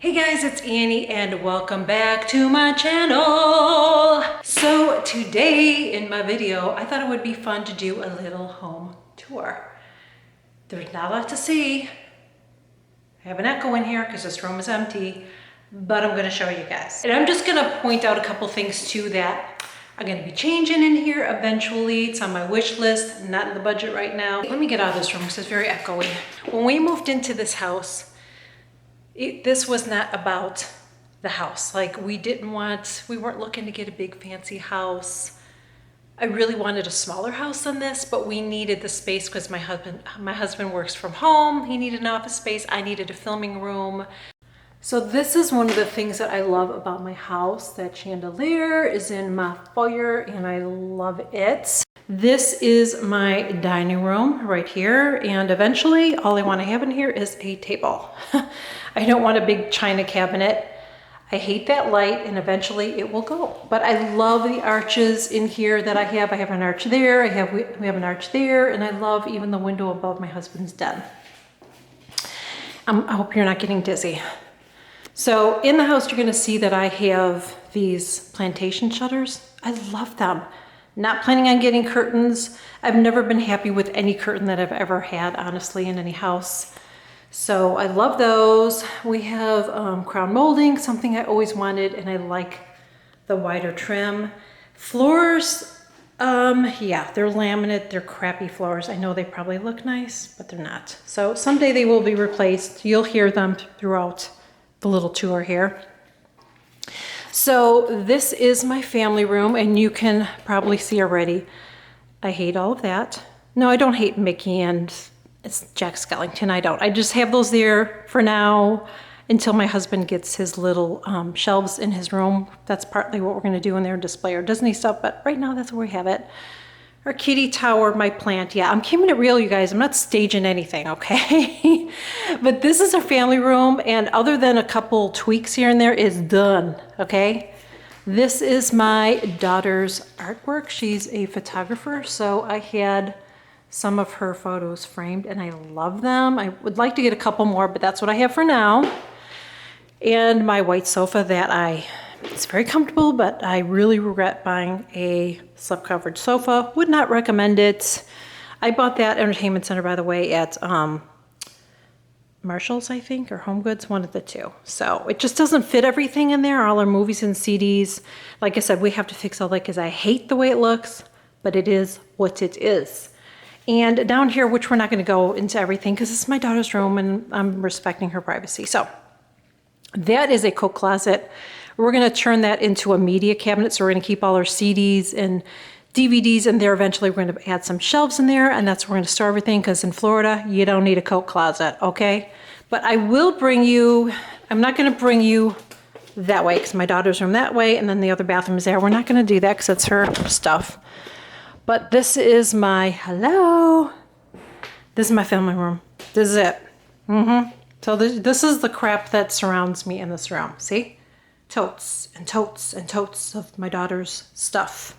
Hey guys, it's Annie and welcome back to my channel. So today in my video, I thought it would be fun to do a little home tour. There's not a lot to see. I have an echo in here because this room is empty, but I'm gonna show you guys. And I'm just gonna point out a couple things too that are gonna be changing in here eventually. It's on my wish list, not in the budget right now. Let me get out of this room because it's very echoey. When we moved into this house, this was not about the house. Like we weren't looking to get a big fancy house. I really wanted a smaller house than this, but we needed the space because my husband works from home. He needed an office space. I needed a filming room. So this is one of the things that I love about my house. That chandelier is in my foyer and I love it. This is my dining room right here. And eventually all I want to have in here is a table. I don't want a big china cabinet. I hate that light and eventually it will go. But I love the arches in here that I have. I have an arch there, we have an arch there, and I love even the window above my husband's den. I hope you're not getting dizzy. So in the house, you're gonna see that I have these plantation shutters. I love them. Not planning on getting curtains. I've never been happy with any curtain that I've ever had, honestly, in any house. So I love those. We have crown molding, something I always wanted, and I like the wider trim. Floors, yeah, they're laminate, they're crappy floors. I know they probably look nice, but they're not. So someday they will be replaced. You'll hear them throughout the little tour here. So this is my family room, and you can probably see already, I hate all of that. No, I don't hate Mickey and it's Jack Skellington. I don't. I just have those there for now until my husband gets his little shelves in his room. That's partly what we're going to do in there, display our Disney stuff, but right now that's where we have it. Our kitty tower, my plant. Yeah, I'm keeping it real, you guys. I'm not staging anything, okay? But this is our family room, and other than a couple tweaks here and there, is done, okay? This is my daughter's artwork. She's a photographer, so I had some of her photos framed and I love them. I would like to get a couple more, but that's what I have for now. And my white sofa that it's very comfortable, but I really regret buying a slip-covered sofa. Would not recommend it. I bought that entertainment center, by the way, at Marshall's, I think, or Home Goods, one of the two. So it just doesn't fit everything in there, all our movies and CDs. Like I said, we have to fix all that because I hate the way it looks, but it is what it is. And down here, which we're not going to go into everything because it's my daughter's room and I'm respecting her privacy. So that is a coat closet. We're going to turn that into a media cabinet. So we're going to keep all our CDs and DVDs in there. Eventually, we're going to add some shelves in there, and that's where we're going to store everything because in Florida, you don't need a coat closet, okay? But I will bring you, I'm not going to bring you that way because my daughter's room that way, and then the other bathroom is there. We're not going to do that because it's her stuff. But this is my, hello, this is my family room. This is it. So this is the crap that surrounds me in this room. See? Totes and totes and totes of my daughter's stuff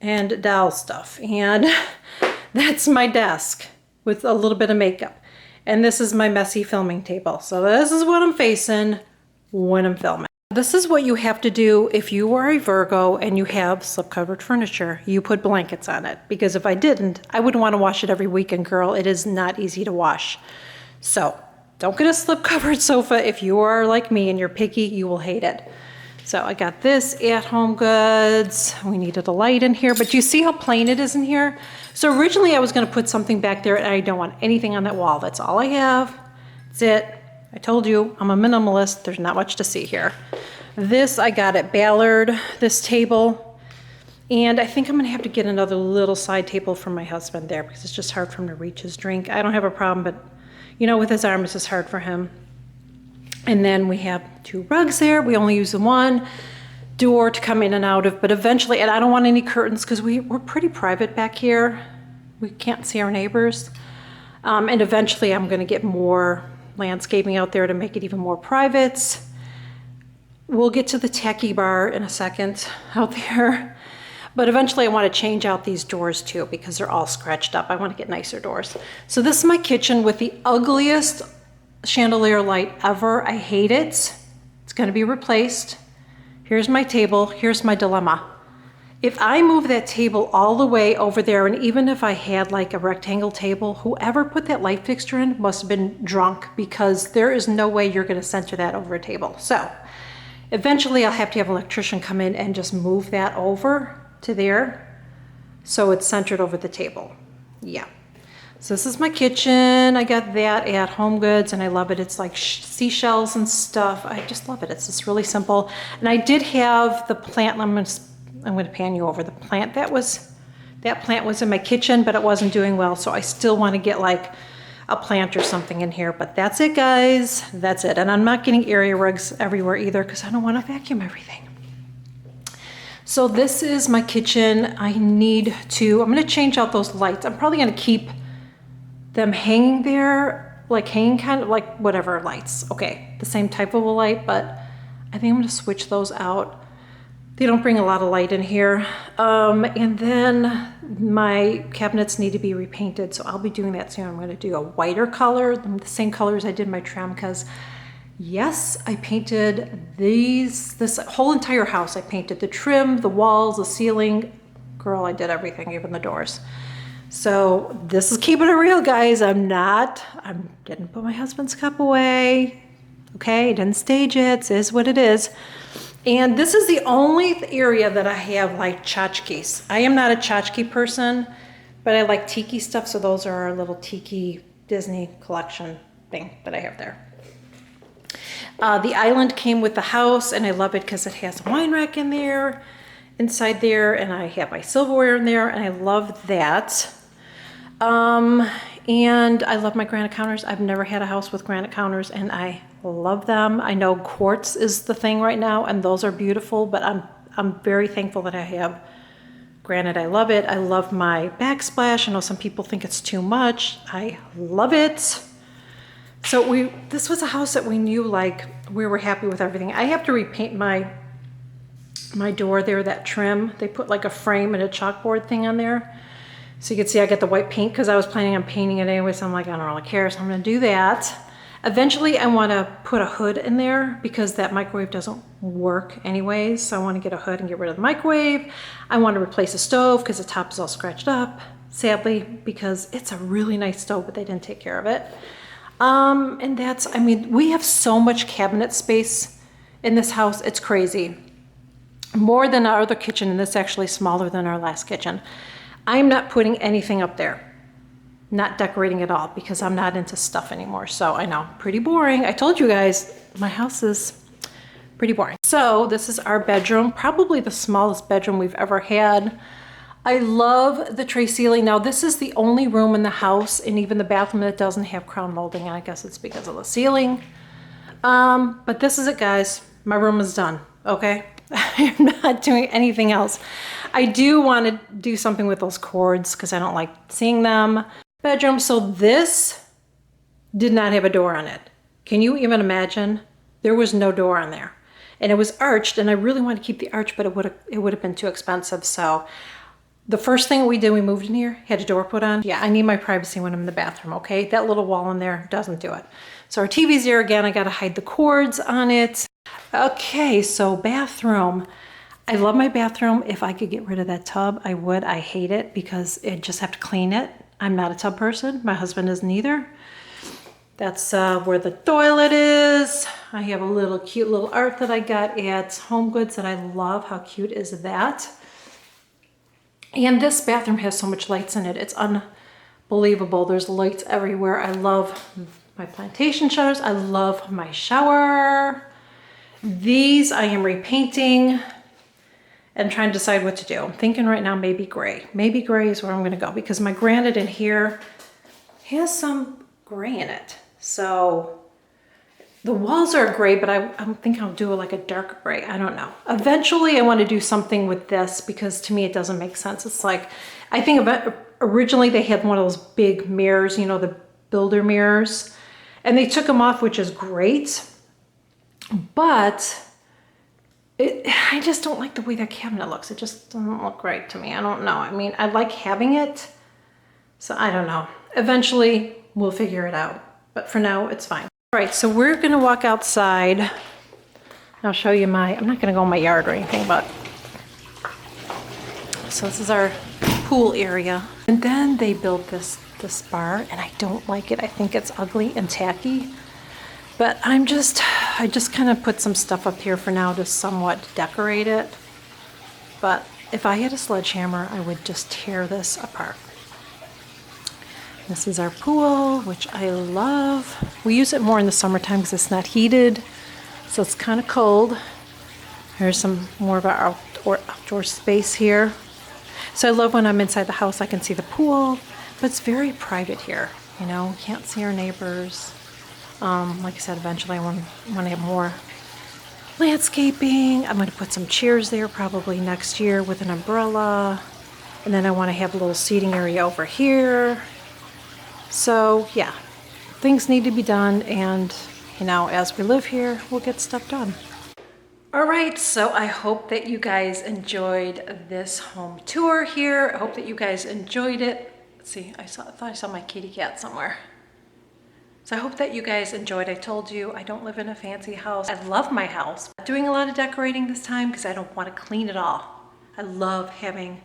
and doll stuff. And that's my desk with a little bit of makeup. And this is my messy filming table. So this is what I'm facing when I'm filming. This is what you have to do if you are a Virgo and you have slip-covered furniture. You put blankets on it, because if I didn't, I wouldn't want to wash it every weekend, girl. It is not easy to wash. So don't get a slip-covered sofa. If you are like me and you're picky, you will hate it. So I got this at Home Goods. We needed a light in here, but you see how plain it is in here? So originally I was going to put something back there and I don't want anything on that wall. That's all I have. That's it. I told you, I'm a minimalist. There's not much to see here. This I got at Ballard, this table. And I think I'm gonna have to get another little side table for my husband there because it's just hard for him to reach his drink. I don't have a problem, but you know, with his arm, it's just hard for him. And then we have two rugs there. We only use the one door to come in and out of, but eventually, and I don't want any curtains because we're pretty private back here. We can't see our neighbors. And eventually I'm gonna get more landscaping out there to make it even more private. We'll get to the tacky bar in a second out there. But eventually I want to change out these doors too because they're all scratched up. I want to get nicer doors. So this is my kitchen with the ugliest chandelier light ever. I hate it. It's going to be replaced. Here's my table. Here's my dilemma. If I move that table all the way over there, and even if I had like a rectangle table, whoever put that light fixture in must have been drunk, because there is no way you're going to center that over a table. So eventually I'll have to have an electrician come in and just move that over to there so it's centered over the table. Yeah. So this is my kitchen. I got that at Home Goods and I love it. It's like seashells and stuff. I just love it. It's just really simple. And I did have the plant. I'm going to pan you over the plant. That plant was in my kitchen, but it wasn't doing well. So I still want to get like a plant or something in here, but that's it, guys. That's it. And I'm not getting area rugs everywhere either because I don't want to vacuum everything. So this is my kitchen. I'm going to change out those lights. I'm probably going to keep them hanging there, like hanging kind of like whatever lights. Okay, the same type of a light, but I think I'm going to switch those out. They don't bring a lot of light in here. And then my cabinets need to be repainted, so I'll be doing that soon. I'm going to do a whiter color, the same colors I did my trim, because yes, I painted this whole entire house. I painted the trim, the walls, the ceiling. Girl, I did everything, even the doors. So this is keeping it real, guys. I didn't put my husband's cup away. Okay, didn't stage it. It is what it is. And this is the only area that I have like tchotchkes. I am not a tchotchke person, but I like tiki stuff. So those are our little tiki Disney collection thing that I have there. The island came with the house and I love it because it has a wine rack in there, inside there, and I have my silverware in there and I love that. And I love my granite counters. I've never had a house with granite counters and I love them. I know quartz is the thing right now and those are beautiful, but I'm very thankful that I have granite. I love it. I love my backsplash. I know some people think it's too much. I love it. So this was a house that we knew, like, we were happy with everything. I have to repaint my door there, that trim. They put like a frame and a chalkboard thing on there. So you can see I got the white paint because I was planning on painting it anyway. So I'm like, I don't really care. So I'm going to do that. Eventually I want to put a hood in there because that microwave doesn't work anyways. So I want to get a hood and get rid of the microwave. I want to replace the stove because the top is all scratched up, sadly, because it's a really nice stove, but they didn't take care of it. And we have so much cabinet space in this house. It's crazy. More than our other kitchen, and this is actually smaller than our last kitchen. I'm not putting anything up there. Not decorating at all because I'm not into stuff anymore. So I know, pretty boring. I told you guys, my house is pretty boring. So this is our bedroom, probably the smallest bedroom we've ever had. I love the tray ceiling. Now this is the only room in the house and even the bathroom that doesn't have crown molding, and I guess it's because of the ceiling. But this is it, guys. My room is done, okay? I'm not doing anything else. I do want to do something with those cords because I don't like seeing them. Bedroom, so this did not have a door on it. Can you even imagine? There was no door on there. And it was arched, and I really wanted to keep the arch, but it would have been too expensive, so the first thing we did, we moved in here, had a door put on. Yeah, I need my privacy when I'm in the bathroom, okay? That little wall in there doesn't do it. So our TV's there again. I gotta hide the cords on it. Okay, so bathroom. I love my bathroom. If I could get rid of that tub, I would. I hate it because I just have to clean it. I'm not a tub person. My husband isn't either. That's where the toilet is. I have a cute little art that I got at Home Goods that I love. How cute is that? And this bathroom has so much lights in it. It's unbelievable. There's lights everywhere. I love my plantation shutters. I love my shower. These I am repainting and trying to decide what to do. I'm thinking right now maybe gray. Maybe gray is where I'm going to go because my granite in here has some gray in it. So the walls are gray, but I'm thinking I'll do like a dark gray. I don't know. Eventually I want to do something with this because to me it doesn't make sense. It's like, I think originally they had one of those big mirrors, you know, the builder mirrors, and they took them off, which is great. But I just don't like the way that cabinet looks. It just doesn't look right to me. I don't know. I mean, I like having it. So I don't know. Eventually we'll figure it out. But for now, it's fine. All right, so we're gonna walk outside. I'll show you I'm not gonna go in my yard or anything, but. So this is our pool area. And then they built this bar, and I don't like it. I think it's ugly and tacky. But I just kind of put some stuff up here for now to somewhat decorate it. But if I had a sledgehammer, I would just tear this apart. This is our pool, which I love. We use it more in the summertime because it's not heated, so it's kind of cold. Here's some more of our outdoor space here. So I love when I'm inside the house, I can see the pool, but it's very private here. You know, can't see our neighbors. Like I said, eventually I want to have more landscaping. I'm going to put some chairs there probably next year with an umbrella. And then I want to have a little seating area over here. So yeah, things need to be done, and you know, as we live here, we'll get stuff done. All right, so I hope that you guys enjoyed this home tour here. I hope that you guys enjoyed it. Let's see, I thought I saw my kitty cat somewhere. So I hope that you guys enjoyed. I told you I don't live in a fancy house. I love my house. I'm doing a lot of decorating this time because I don't want to clean it all. I love having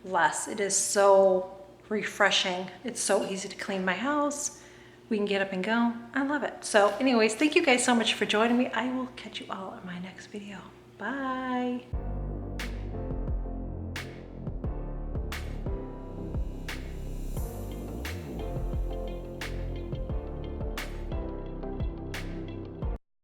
less. It is so refreshing. It's so easy to clean my house. We can get up and go. I love it. So anyways, thank you guys so much for joining me. I will catch you all in my next video. Bye.